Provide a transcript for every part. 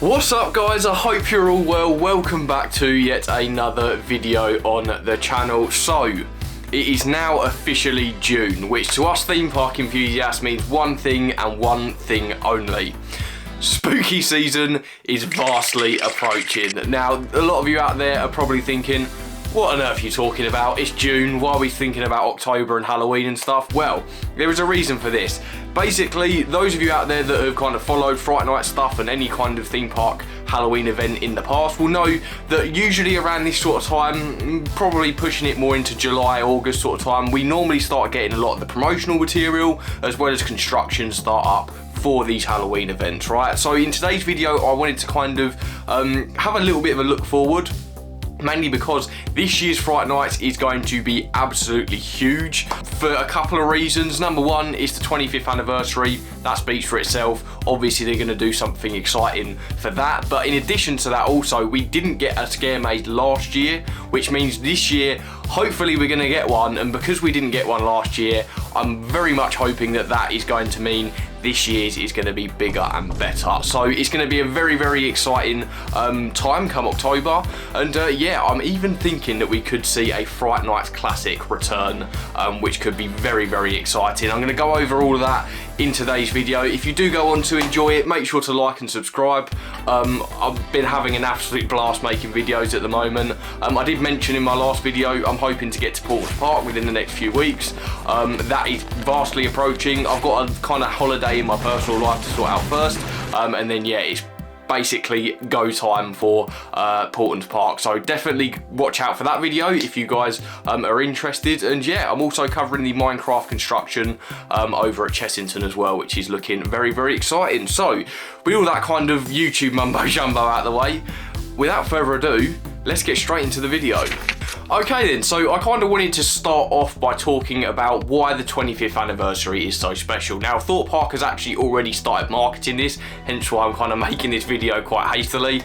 What's up guys, I hope you're all well. Welcome back to yet another video on the channel. So, it is now officially June, which to us theme park enthusiasts means one thing and one thing only. Spooky season is vastly approaching. Now, a lot of you out there are probably thinking, what on earth are you talking about? It's June, why are we thinking about October and Halloween and stuff? Well, there is a reason for this. Basically, those of you out there that have kind of followed Fright Night stuff and any kind of theme park Halloween event in the past will know that usually around this sort of time, probably pushing it more into July, August sort of time, we normally start getting a lot of the promotional material as well as construction start up for these Halloween events, right? So in today's video, I wanted to kind of have a little bit of a look forward, mainly because this year's Fright Nights is going to be absolutely huge for a couple of reasons. Number one is the 25th anniversary. That speaks for itself. Obviously they're going to do something exciting for that, but in addition to that also, we didn't get a scare maze last year, which means this year hopefully we're going to get one, and because we didn't get one last year, I'm very much hoping that that is going to mean this year's is going to be bigger and better. So it's going to be a very, very exciting time come October. And yeah, I'm even thinking that we could see a Fright Nights Classic return, which could be very, very exciting. I'm going to go over all of that in today's video. If you do go on to enjoy it, make sure to like and subscribe. I've been having an absolute blast making videos at the moment. I did mention in my last video, I'm hoping to get to Thorpe Park within the next few weeks. That is vastly approaching. I've got a kind of holiday in my personal life to sort out first, and then yeah, it's basically go time for Thorpe Park. So definitely watch out for that video if you guys are interested. And yeah, I'm also covering the Minecraft construction over at Chessington as well, which is looking very, very exciting. So with all that kind of YouTube mumbo jumbo out of the way, without further ado, let's get straight into the video. Okay then, so I kind of wanted to start off by talking about why the 25th anniversary is so special. Now, Thorpe Park has actually already started marketing this, hence why I'm kind of making this video quite hastily,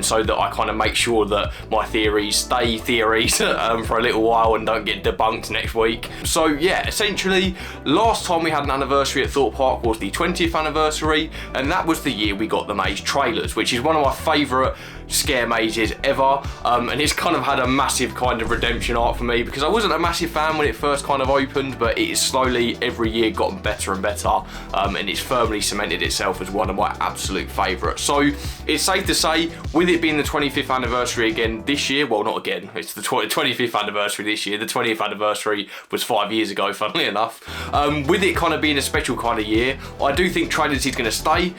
so that I kind of make sure that my theories stay theories for a little while and don't get debunked next week. So yeah, essentially, last time we had an anniversary at Thorpe Park was the 20th anniversary, and that was the year we got the maze trailers, which is one of my favourite scare mazes ever, and it's kind of had a massive kind of redemption arc for me because I wasn't a massive fan when it first kind of opened, but it is slowly every year gotten better and better, and it's firmly cemented itself as one of my absolute favourites. So it's safe to say, with it being the 25th anniversary again this year, well, not again, it's the 25th anniversary this year. The 20th anniversary was 5 years ago, funnily enough. With it kind of being a special kind of year, I do think trailers is going to stay,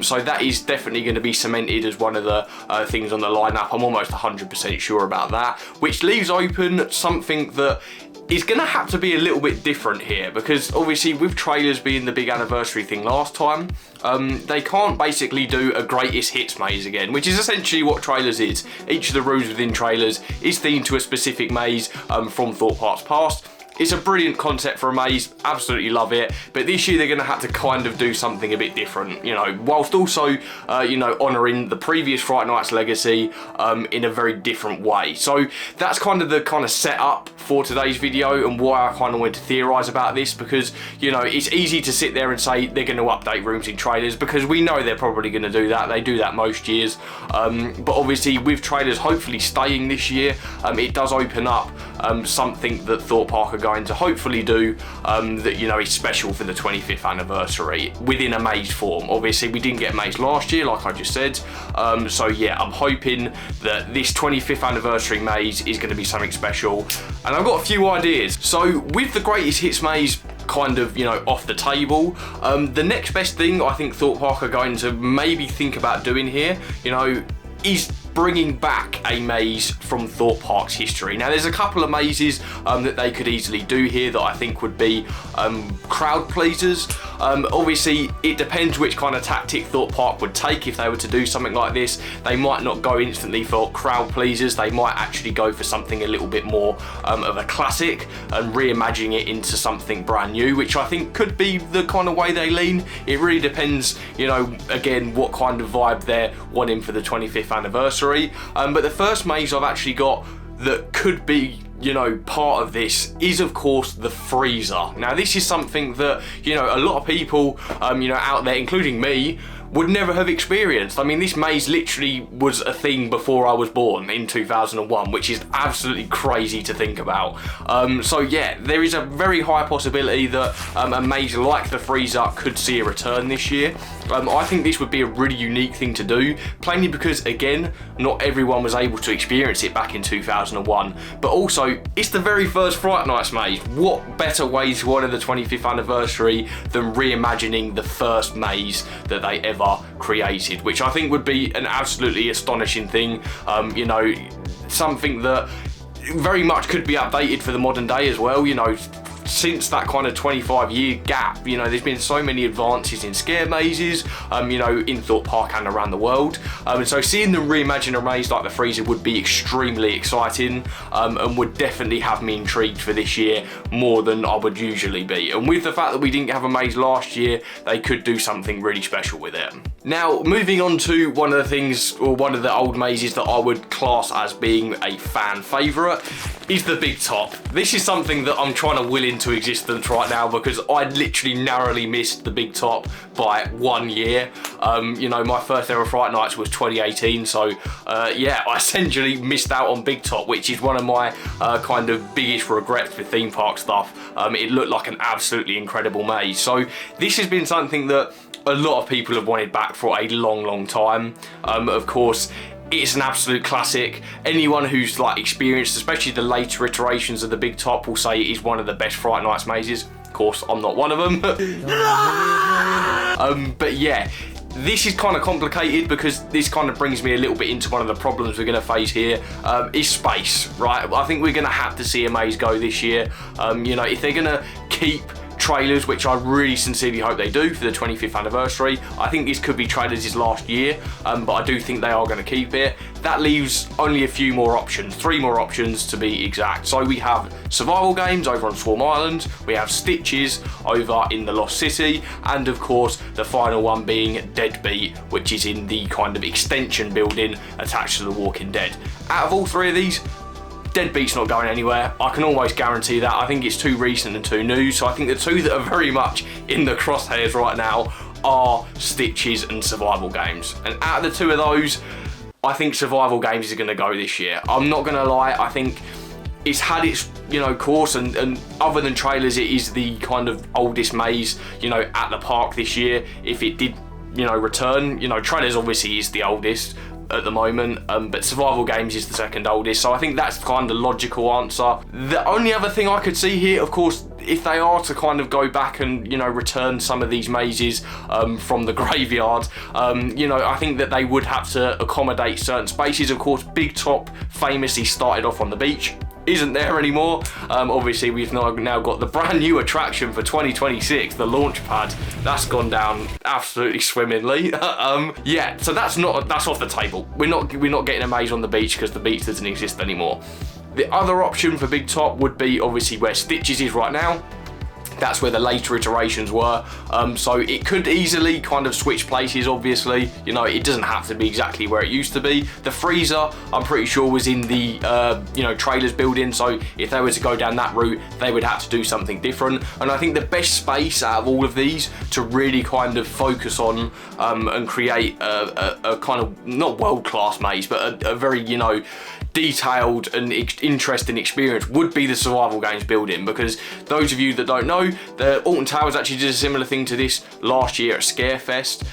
so that is definitely going to be cemented as one of the things on the lineup. I'm almost 100% sure about that, which leaves open something that is going to have to be a little bit different here, because obviously with trailers being the big anniversary thing last time, they can't basically do a greatest hits maze again, which is essentially what trailers is. Each of the rooms within trailers is themed to a specific maze from Thorpe Park's past. It's a brilliant concept for a maze, absolutely love it, but this year they're going to have to kind of do something a bit different, you know, whilst also, you know, honouring the previous Fright Nights legacy in a very different way. So that's kind of the kind of setup for today's video and why I kind of wanted to theorise about this, because, you know, it's easy to sit there and say they're going to update rooms in trailers, because we know they're probably going to do that. They do that most years, but obviously with trailers hopefully staying this year, it does open up something that Thorpe Park are going to hopefully do that, you know, is special for the 25th anniversary within a maze form. Obviously we didn't get a maze last year, like I just said, so yeah, I'm hoping that this 25th anniversary maze is going to be something special, and I've got a few ideas. So with the greatest hits maze kind of, you know, off the table, the next best thing I think Thorpe Park are going to maybe think about doing here, you know, is bringing back a maze from Thorpe Park's history. Now there's a couple of mazes that they could easily do here that I think would be crowd pleasers. Obviously it depends which kind of tactic Thorpe Park would take if they were to do something like this. They might not go instantly for crowd pleasers, they might actually go for something a little bit more of a classic and reimagine it into something brand new, which I think could be the kind of way they lean. It really depends, you know, again, what kind of vibe they're wanting for the 25th anniversary. But the first maze I've actually got that could be, you know, part of this is of course the freezer. Now this is something that, you know, a lot of people, you know, out there, including me, would never have experienced. I mean, this maze literally was a thing before I was born in 2001, which is absolutely crazy to think about. So yeah, there is a very high possibility that a maze like the freezer could see a return this year. I think this would be a really unique thing to do, plainly because, again, not everyone was able to experience it back in 2001, but also it's the very first Fright Nights maze. What better way to honour the 25th anniversary than reimagining the first maze that they ever created, which I think would be an absolutely astonishing thing. You know, something that very much could be updated for the modern day as well. You know, since that kind of 25-year gap, you know, there's been so many advances in scare mazes, you know, in Thorpe Park and around the world. And so seeing them reimagine a maze like the freezer would be extremely exciting, and would definitely have me intrigued for this year more than I would usually be. And with the fact that we didn't have a maze last year, they could do something really special with it. Now, moving on to one of the things, or one of the old mazes that I would class as being a fan favourite, is the Big Top. This is something that I'm trying to will into existence right now because I literally narrowly missed the Big Top by 1 year. You know, my first ever Fright Nights was 2018, so yeah, I essentially missed out on Big Top, which is one of my kind of biggest regrets with theme park stuff. It looked like an absolutely incredible maze. So this has been something that a lot of people have wanted back for a long time. Of course, it's an absolute classic. Anyone who's like experienced, especially the later iterations of the Big Top, will say it is one of the best Fright Nights mazes. Of course, I'm not one of them. But yeah, this is kind of complicated because this kind of brings me a little bit into one of the problems we're going to face here, is space, right? I think we're going to have to see a maze go this year. You know, if they're going to keep trailers, which I really sincerely hope they do for the 25th anniversary. I think this could be trailers' last year, but I do think they are going to keep it. That leaves only a few more options, 3 more options to be exact. So we have survival games over on Swarm Island, we have Stitches over in the Lost City, and of course the final one being Deadbeat, which is in the kind of extension building attached to the Walking Dead. Out of all 3 of these, Deadbeat's not going anywhere. I can almost guarantee that. I think it's too recent and too new. So I think the 2 that are very much in the crosshairs right now are Stitches and survival games. And out of the 2 of those, I think survival games is going to go this year. I'm not going to lie. I think it's had its, you know, course, and other than trailers, it is the kind of oldest maze, you know, at the park this year. If it did, you know, return, you know, trailers obviously is the oldest at the moment, but survival games is the second oldest, so I think that's kind of the logical answer. The only other thing I could see here, of course, if they are to kind of go back and, you know, return some of these mazes from the graveyard, you know, I think that they would have to accommodate certain spaces. Of course, Big Top famously started off on the beach. Isn't there anymore. Obviously we've now got the brand new attraction for 2026, the launch pad. That's gone down absolutely swimmingly. Yeah, so that's off the table. We're not getting a maze on the beach because the beach doesn't exist anymore. The other option for Big Top would be obviously where Stitches is right now. That's where the later iterations were, so it could easily kind of switch places. Obviously, you know, it doesn't have to be exactly where it used to be. The freezer, I'm pretty sure, was in the you know, trailers building, so if they were to go down that route, they would have to do something different. And I think the best space out of all of these to really kind of focus on and create a kind of, not world-class maze, but a very, you know, detailed and interesting experience would be the survival games building, because those of you that don't know, the Alton Towers actually did a similar thing to this last year at Scarefest.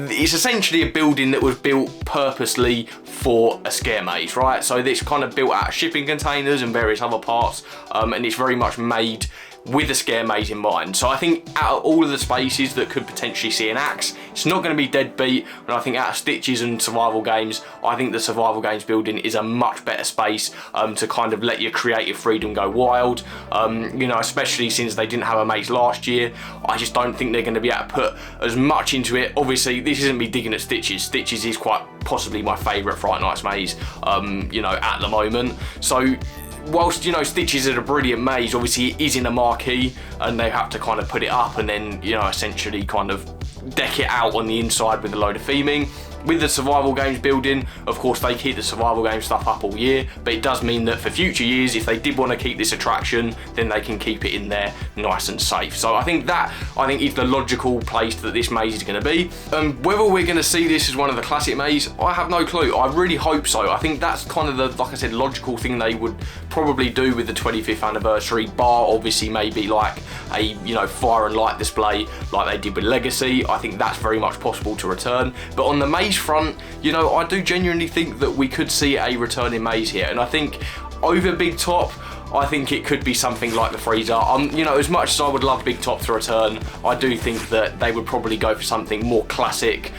It's essentially a building that was built purposely for a scare maze, right? So it's kind of built out of shipping containers and various other parts, and it's very much made with a scare maze in mind. So I think out of all of the spaces that could potentially see an axe, it's not going to be Deadbeat, and I think out of Stitches and survival games, I think the survival games building is a much better space to kind of let your creative freedom go wild. You know, especially since they didn't have a maze last year, I just don't think they're going to be able to put as much into it. Obviously, this isn't me digging at Stitches. Stitches is quite possibly my favourite Fright Nights maze, you know, at the moment. So whilst, you know, Stitches is a brilliant maze, obviously it is in a marquee and they have to kind of put it up and then, you know, essentially kind of deck it out on the inside with a load of theming. With the survival games building, of course they keep the survival game stuff up all year, but it does mean that for future years, if they did want to keep this attraction, then they can keep it in there nice and safe. So I think is the logical place that this maze is going to be. Whether we're going to see this as one of the classic mazes, I have no clue. I really hope so. I think that's kind of the, like I said, logical thing they would probably do with the 25th anniversary, bar obviously maybe like a, you know, fire and light display like they did with Legacy. I think that's very much possible to return. But on the maze front, you know, I do genuinely think that we could see a returning maze here. And I think over Big Top, I think it could be something like the freezer. You know, as much as I would love Big Top to return, I do think that they would probably go for something more classic,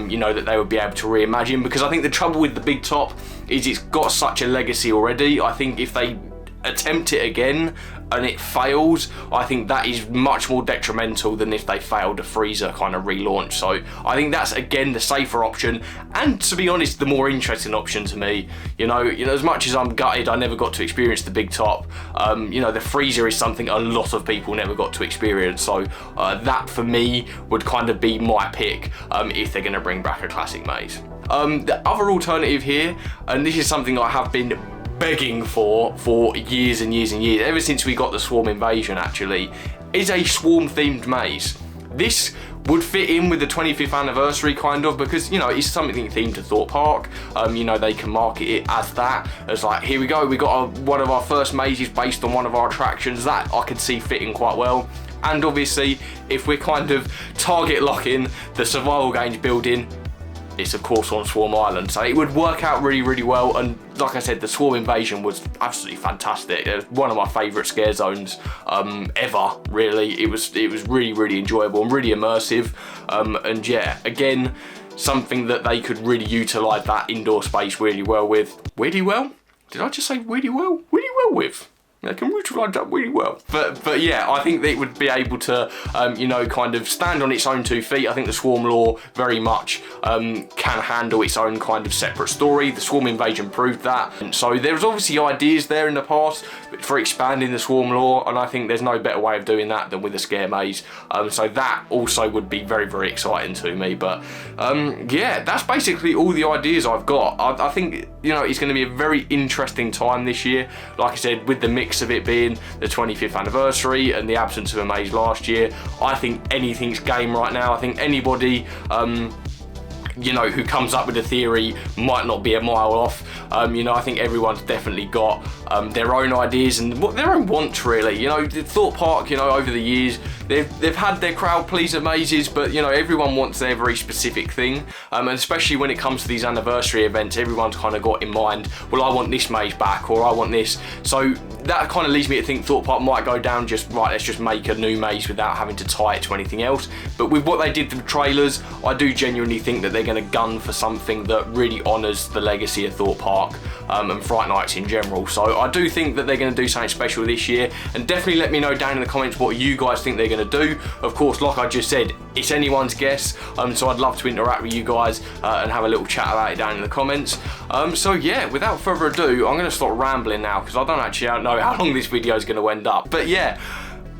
you know, that they would be able to reimagine, because I think the trouble with the Big Top is it's got such a legacy already. I think if they attempt it again and it fails, I think that is much more detrimental than if they failed a freezer kind of relaunch. So I think that's, again, the safer option, and to be honest, the more interesting option to me. You know, as much as I'm gutted I never got to experience the Big Top, you know, the freezer is something a lot of people never got to experience. So that for me would kind of be my pick if they're going to bring back a classic maze. The other alternative here, and this is something I have been begging for years and years and years, ever since we got the Swarm Invasion actually, is a Swarm themed maze. This would fit in with the 25th anniversary kind of, because, you know, it's something themed to Thorpe Park. You know, they can market it as that, as like, here we go, we got one of our first mazes based on one of our attractions. That I could see fitting quite well. And obviously, if we're kind of target locking the survival games building, it's of course on Swarm Island, so it would work out really, really well. And like I said, the Swarm Invasion was absolutely fantastic. It was one of my favourite scare zones ever, really. It was really, really enjoyable and really immersive. And yeah, again, something that they could really utilise that indoor space really well with. Really well? Did I just say really well? Really well with? They can utilise that really well. But yeah, I think they would be able to, you know, kind of stand on its own 2 feet. I think the Swarm lore very much can handle its own kind of separate story. The Swarm Invasion proved that. And so there's obviously ideas there in the past for expanding the Swarm lore, and I think there's no better way of doing that than with a scare maze. So that also would be very, very exciting to me. But yeah, that's basically all the ideas I've got. I think, you know, it's going to be a very interesting time this year. Like I said, with the mix of it being the 25th anniversary and the absence of a maze last year, I think anything's game right now. I think anybody you know, who comes up with a theory might not be a mile off. You know, I think everyone's definitely got their own ideas and their own wants, really. You know, Thorpe Park, you know, over the years, they've had their crowd pleaser mazes, but, you know, everyone wants their very specific thing. And especially when it comes to these anniversary events, everyone's kind of got in mind, well, I want this maze back, or I want this. So that kind of leads me to think Thorpe Park might go down just, right, let's just make a new maze without having to tie it to anything else. But with what they did with the trailers, I do genuinely think that they're going to gun for something that really honours the legacy of Thorpe Park and Fright Nights in general. So I do think that they're going to do something special this year, and definitely let me know down in the comments what you guys think they're going to do. Of course, like I just said, it's anyone's guess, so I'd love to interact with you guys and have a little chat about it down in the comments. So yeah, without further ado, I'm going to stop rambling now because I don't actually know how long this video is going to end up. But yeah,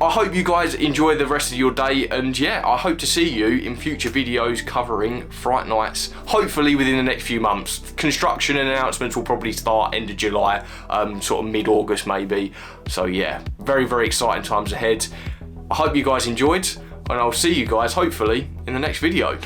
I hope you guys enjoy the rest of your day, and yeah, I hope to see you in future videos covering Fright Nights, hopefully within the next few months. Construction and announcements will probably start end of July, sort of mid-August maybe. So yeah, very, very exciting times ahead. I hope you guys enjoyed, and I'll see you guys hopefully in the next video.